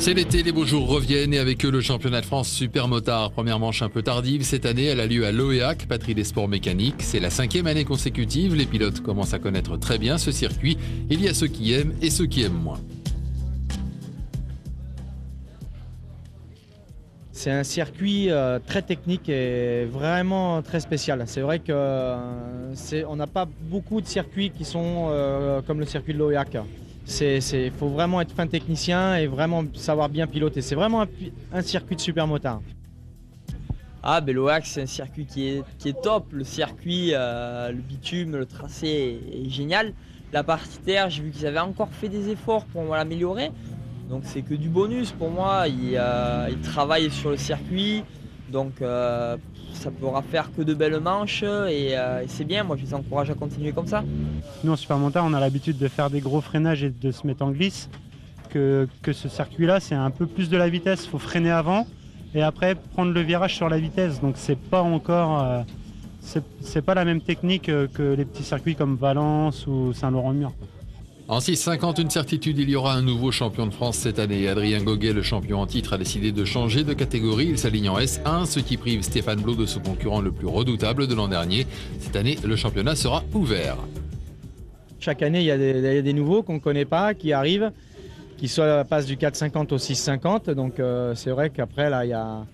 C'est l'été, les beaux jours reviennent et avec eux le championnat de France Super Motard. Première manche un peu tardive cette année, elle a lieu à Loéac, patrie des sports mécaniques. C'est la 5e année consécutive, les pilotes commencent à connaître très bien ce circuit. Il y a ceux qui aiment et ceux qui aiment moins. C'est un circuit très technique et vraiment très spécial. C'est vrai qu'on n'a pas beaucoup de circuits qui sont comme le circuit de Loéac. Il faut vraiment être fin technicien et vraiment savoir bien piloter. C'est vraiment un circuit de super motard. Ah, ben Loéac, c'est un circuit qui est top. Le circuit, le bitume, le tracé est génial. La partie terre, j'ai vu qu'ils avaient encore fait des efforts pour l'améliorer. Donc c'est que du bonus pour moi. Ils travaillent sur le circuit. Donc ça ne pourra faire que de belles manches et c'est bien. Moi, je les encourage à continuer comme ça. Nous, en super motard, on a l'habitude de faire des gros freinages et de se mettre en glisse. Que ce circuit-là, c'est un peu plus de la vitesse. Il faut freiner avant et après prendre le virage sur la vitesse. Donc c'est pas encore, c'est pas la même technique que les petits circuits comme Valence ou Saint-Laurent-de-Mur. En 6,50, une certitude, il y aura un nouveau champion de France cette année. Adrien Goguet, le champion en titre, a décidé de changer de catégorie. Il s'aligne en S1, ce qui prive Stéphane Blot de son concurrent le plus redoutable de l'an dernier. Cette année, le championnat sera ouvert. Chaque année, il y a des nouveaux qu'on ne connaît pas, qui arrivent, qui passent du 4,50 au 6,50. Donc c'est vrai qu'après, là, il y a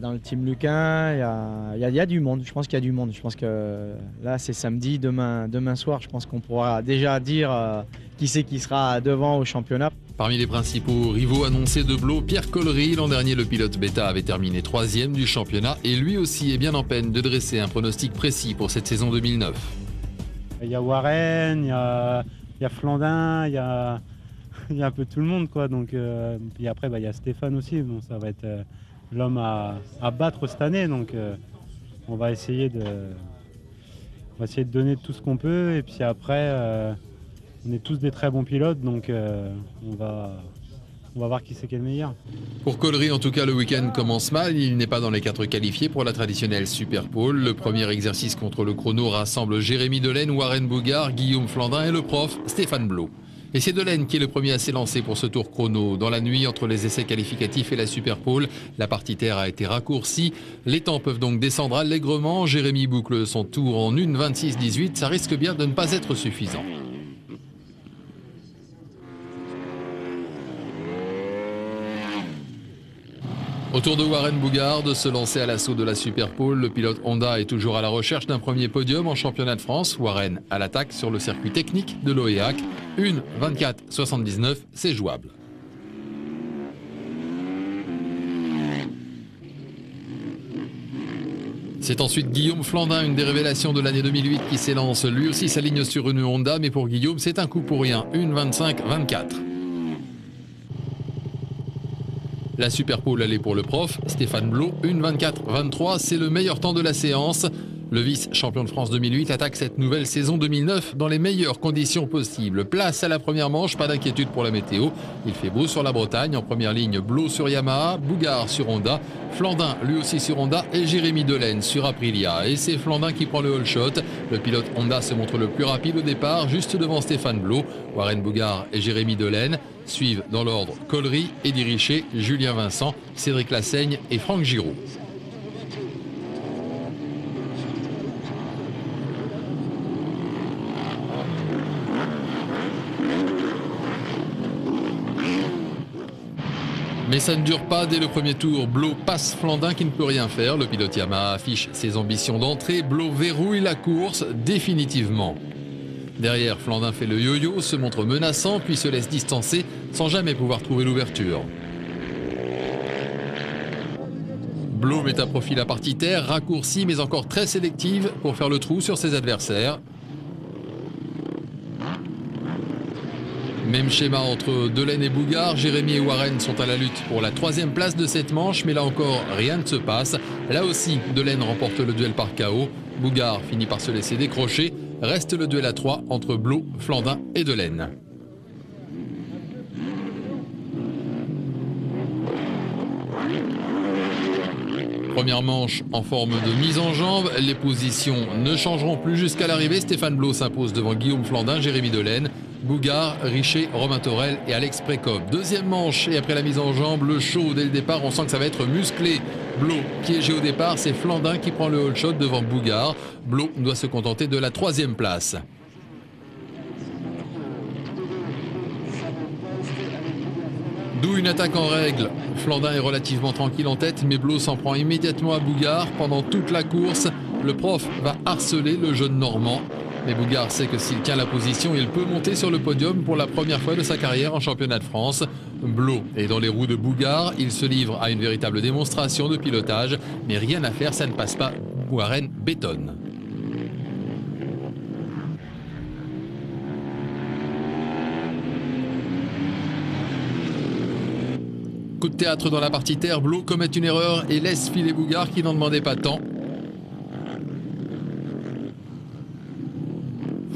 dans le team Luquin, il y a du monde. Je pense qu'il y a du monde. Je pense que là, c'est samedi, demain soir. Je pense qu'on pourra déjà dire qui c'est qui sera devant au championnat. Parmi les principaux rivaux annoncés de Blot, Pierre Collery. L'an dernier, le pilote bêta avait terminé 3e du championnat et lui aussi est bien en peine de dresser un pronostic précis pour cette saison 2009. Il y a Warren, il y a Flandin, il y a un peu tout le monde, quoi. Donc, et après, il y a Stéphane aussi. Bon, ça va être l'homme à battre cette année, donc on va essayer de donner tout ce qu'on peut et puis après on est tous des très bons pilotes, donc on va voir qui c'est qui est le meilleur. Pour Collery, en tout cas, le week-end commence mal. Il n'est pas dans les 4 qualifiés pour la traditionnelle Super Pole. Le premier exercice contre le chrono rassemble Jérémy Delaine, Warren Bougard, Guillaume Flandin et le prof Stéphane Blot. Et c'est Delaine qui est le premier à s'élancer pour ce tour chrono. Dans la nuit, entre les essais qualificatifs et la Super Pole, la partie terre a été raccourcie. Les temps peuvent donc descendre allègrement. Jérémy boucle son tour en 1,26,18. Ça risque bien de ne pas être suffisant. Au tour de Warren Bougard de se lancer à l'assaut de la Super Pole, le pilote Honda est toujours à la recherche d'un premier podium en championnat de France. Warren à l'attaque sur le circuit technique de Loéac. 1,24,79, c'est jouable. C'est ensuite Guillaume Flandin, une des révélations de l'année 2008 qui s'élance. Lui aussi s'aligne sur une Honda, mais pour Guillaume, c'est un coup pour rien. 1,25,24. La Super Pole, elle est pour le prof Stéphane Blot, 1,24,23, c'est le meilleur temps de la séance. Le vice-champion de France 2008 attaque cette nouvelle saison 2009 dans les meilleures conditions possibles. Place à la première manche, pas d'inquiétude pour la météo. Il fait beau sur la Bretagne, en première ligne Blot sur Yamaha, Bougard sur Honda, Flandin lui aussi sur Honda et Jérémy Delaine sur Aprilia. Et c'est Flandin qui prend le all shot. Le pilote Honda se montre le plus rapide au départ, juste devant Stéphane Blot. Warren Bougard et Jérémy Delaine suivent dans l'ordre Collery, Eddy Richer, Julien Vincent, Cédric Lassaigne et Franck Giraud. Mais ça ne dure pas. Dès le premier tour, Blot passe Flandin qui ne peut rien faire. Le pilote Yamaha affiche ses ambitions d'entrée. Blot verrouille la course définitivement. Derrière, Flandin fait le yo-yo, se montre menaçant, puis se laisse distancer sans jamais pouvoir trouver l'ouverture. Blot met à profit la partie terre, raccourcie mais encore très sélective pour faire le trou sur ses adversaires. Même schéma entre Delaine et Bougard. Jérémy et Warren sont à la lutte pour la 3e place de cette manche, mais là encore, rien ne se passe. Là aussi, Delaine remporte le duel par KO. Bougard finit par se laisser décrocher. Reste le duel à 3 entre Blot, Flandin et Delaine. Première manche en forme de mise en jambe. Les positions ne changeront plus jusqu'à l'arrivée. Stéphane Blot s'impose devant Guillaume Flandin, Jérémy Delaine, Bougard, Richer, Romain Torel et Alex Précope. Deuxième manche et après la mise en jambe, le show dès le départ, on sent que ça va être musclé. Blot piégé au départ, c'est Flandin qui prend le hold shot devant Bougard. Blot doit se contenter de la 3e place. D'où une attaque en règle. Flandin est relativement tranquille en tête, mais Blot s'en prend immédiatement à Bougard. Pendant toute la course, le prof va harceler le jeune Normand. Mais Bougard sait que s'il tient la position, il peut monter sur le podium pour la première fois de sa carrière en championnat de France. Blot est dans les roues de Bougard. Il se livre à une véritable démonstration de pilotage. Mais rien à faire, ça ne passe pas. Warren bétonne. Coup de théâtre dans la partie terre, Blot commet une erreur et laisse filer Bougard qui n'en demandait pas tant.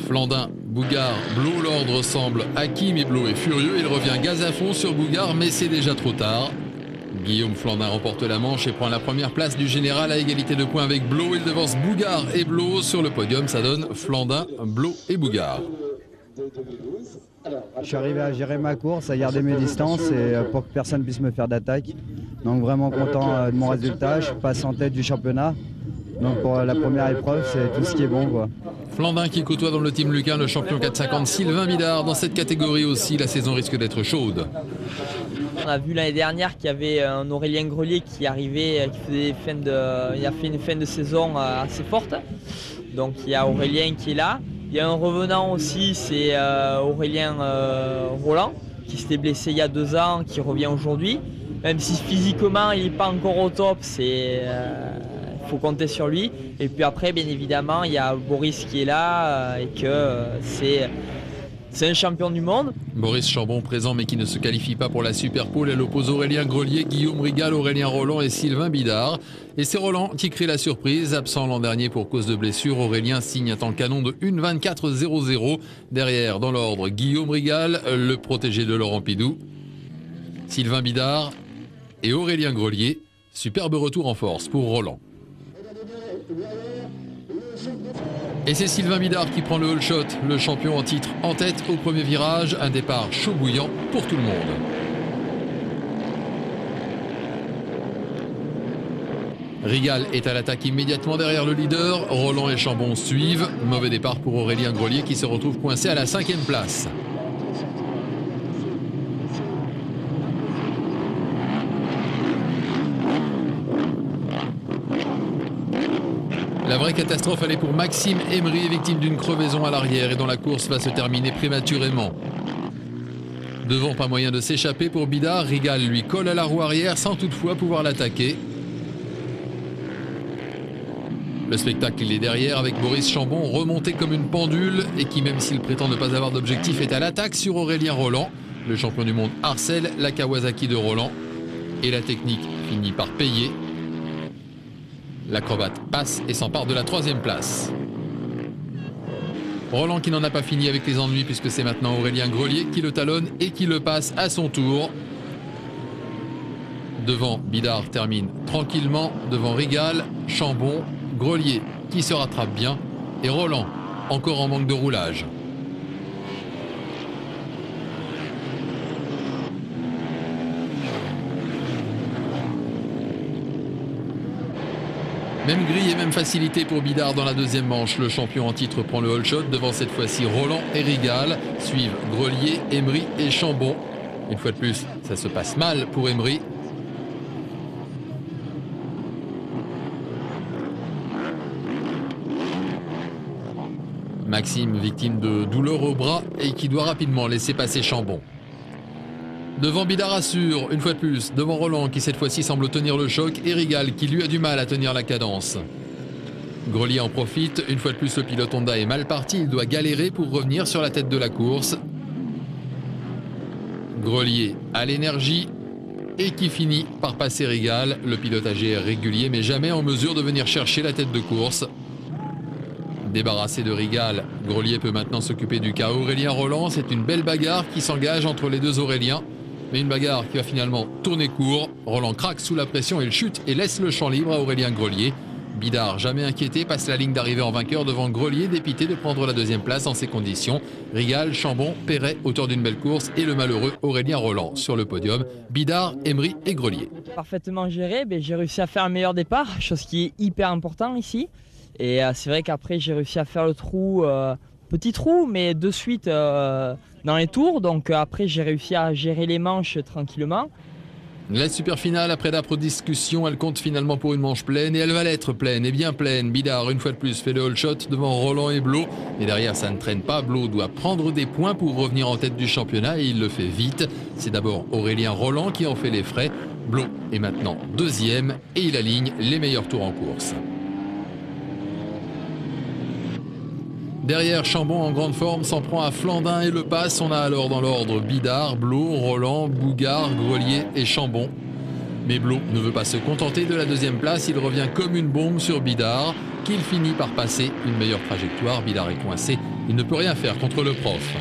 Flandin, Bougard, Blot, l'ordre semble acquis, mais Blot est furieux. Il revient gaz à fond sur Bougard, mais c'est déjà trop tard. Guillaume Flandin remporte la manche et prend la première place du général à égalité de points avec Blot. Il devance Bougard et Blot sur le podium. Ça donne Flandin, Blot et Bougard. Je suis arrivé à gérer ma course, à garder mes distances et pour que personne puisse me faire d'attaque. Donc vraiment content de mon résultat. Je passe en tête du championnat. Donc pour la première épreuve, c'est tout ce qui est bon, quoi. Flandin qui côtoie dans le team Lucain le champion 450 Sylvain Bidard. Dans cette catégorie aussi, la saison risque d'être chaude. On a vu l'année dernière qu'il y avait un Aurélien Grelier qui arrivait, il a fait une fin de saison assez forte. Donc il y a Aurélien qui est là. Il y a un revenant aussi, c'est Aurélien Roland, qui s'était blessé il y a 2 ans, qui revient aujourd'hui. Même si physiquement il n'est pas encore au top, il faut compter sur lui. Et puis après, bien évidemment, il y a Boris qui est là et que c'est un champion du monde. Boris Chambon présent mais qui ne se qualifie pas pour la Super Pole. Elle oppose Aurélien Grelier, Guillaume Rigal, Aurélien Roland et Sylvain Bidard. Et c'est Roland qui crée la surprise. Absent l'an dernier pour cause de blessure, Aurélien signe un temps canon de 1:24.00. Derrière, dans l'ordre, Guillaume Rigal, le protégé de Laurent Pidou, Sylvain Bidard et Aurélien Grelier. Superbe retour en force pour Roland. Et c'est Sylvain Bidard qui prend le hold shot, le champion en titre en tête au premier virage. Un départ chaud bouillant pour tout le monde. Rigal est à l'attaque immédiatement derrière le leader. Roland et Chambon suivent. Mauvais départ pour Aurélien Grelier qui se retrouve coincé à la 5e place. La vraie catastrophe, elle est pour Maxime Emery, victime d'une crevaison à l'arrière et dont la course va se terminer prématurément. Devant, pas moyen de s'échapper pour Bidard. Rigal lui colle à la roue arrière sans toutefois pouvoir l'attaquer. Le spectacle, il est derrière avec Boris Chambon remonté comme une pendule et qui, même s'il prétend ne pas avoir d'objectif, est à l'attaque sur Aurélien Roland. Le champion du monde harcèle la Kawasaki de Roland et la technique finit par payer. L'acrobate passe et s'empare de la 3e place. Roland qui n'en a pas fini avec les ennuis puisque c'est maintenant Aurélien Grelier qui le talonne et qui le passe à son tour. Devant, Bidard termine tranquillement. Devant Rigal, Chambon, Grelier qui se rattrape bien et Roland encore en manque de roulage. Même grille et même facilité pour Bidard dans la 2e manche. Le champion en titre prend le hold shot. Devant cette fois-ci Roland et Rigal. Suivent Grelier, Emery et Chambon. Une fois de plus, ça se passe mal pour Emery. Maxime, victime de douleur au bras et qui doit rapidement laisser passer Chambon. Devant, Bidard assure, une fois de plus, devant Roland qui cette fois-ci semble tenir le choc et Rigal qui lui a du mal à tenir la cadence. Grelier en profite, une fois de plus le pilote Honda est mal parti, il doit galérer pour revenir sur la tête de la course. Grelier à l'énergie et qui finit par passer Rigal, le pilotage est régulier mais jamais en mesure de venir chercher la tête de course. Débarrassé de Rigal, Grelier peut maintenant s'occuper du cas Aurélien Roland, c'est une belle bagarre qui s'engage entre les deux Auréliens. Mais une bagarre qui va finalement tourner court. Roland craque sous la pression, il chute et laisse le champ libre à Aurélien Grelier. Bidard, jamais inquiété, passe la ligne d'arrivée en vainqueur devant Grelier, dépité de prendre la deuxième place en ces conditions. Rigal, Chambon, Perret, auteur d'une belle course, et le malheureux Aurélien Roland sur le podium. Bidard, Emery et Grelier. Parfaitement géré, j'ai réussi à faire un meilleur départ, chose qui est hyper important ici. Et c'est vrai qu'après j'ai réussi à faire le trou, petit trou, mais de suite dans les tours. Donc après j'ai réussi à gérer les manches tranquillement. La super finale, après d'âpres discussions, elle compte finalement pour une manche pleine et elle va l'être pleine et bien pleine. Bidard, une fois de plus, fait le all shot devant Roland et Blot. Et derrière, ça ne traîne pas. Blot doit prendre des points pour revenir en tête du championnat et il le fait vite. C'est d'abord Aurélien Roland qui en fait les frais. Blot est maintenant deuxième et il aligne les meilleurs tours en course. Derrière, Chambon en grande forme s'en prend à Flandin et le passe. On a alors dans l'ordre Bidard, Blot, Roland, Bougard, Grelier et Chambon. Mais Blot ne veut pas se contenter de la deuxième place. Il revient comme une bombe sur Bidard, qu'il finit par passer une meilleure trajectoire. Bidard est coincé. Il ne peut rien faire contre le prof.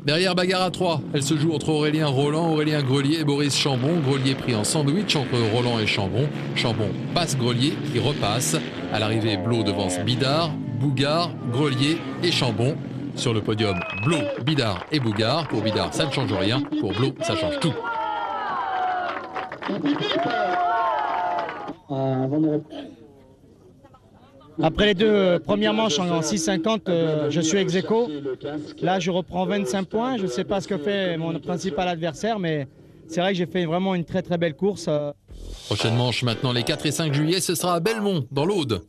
Derrière, bagarre à 3. Elle se joue entre Aurélien Roland, Aurélien Grelier et Boris Chambon. Grelier pris en sandwich entre Roland et Chambon. Chambon passe Grelier qui repasse. À l'arrivée, Blot devance Bidard, Bougard, Grelier et Chambon. Sur le podium, Blot, Bidard et Bougard. Pour Bidard, ça ne change rien. Pour Blot, ça change tout. Après les deux premières manches en 6,50, je suis ex aequo. Là, je reprends 25 points. Je ne sais pas ce que fait mon principal adversaire, mais c'est vrai que j'ai fait vraiment une très très belle course. Prochaine manche maintenant, les 4 et 5 juillet, ce sera à Belmont, dans l'Aude.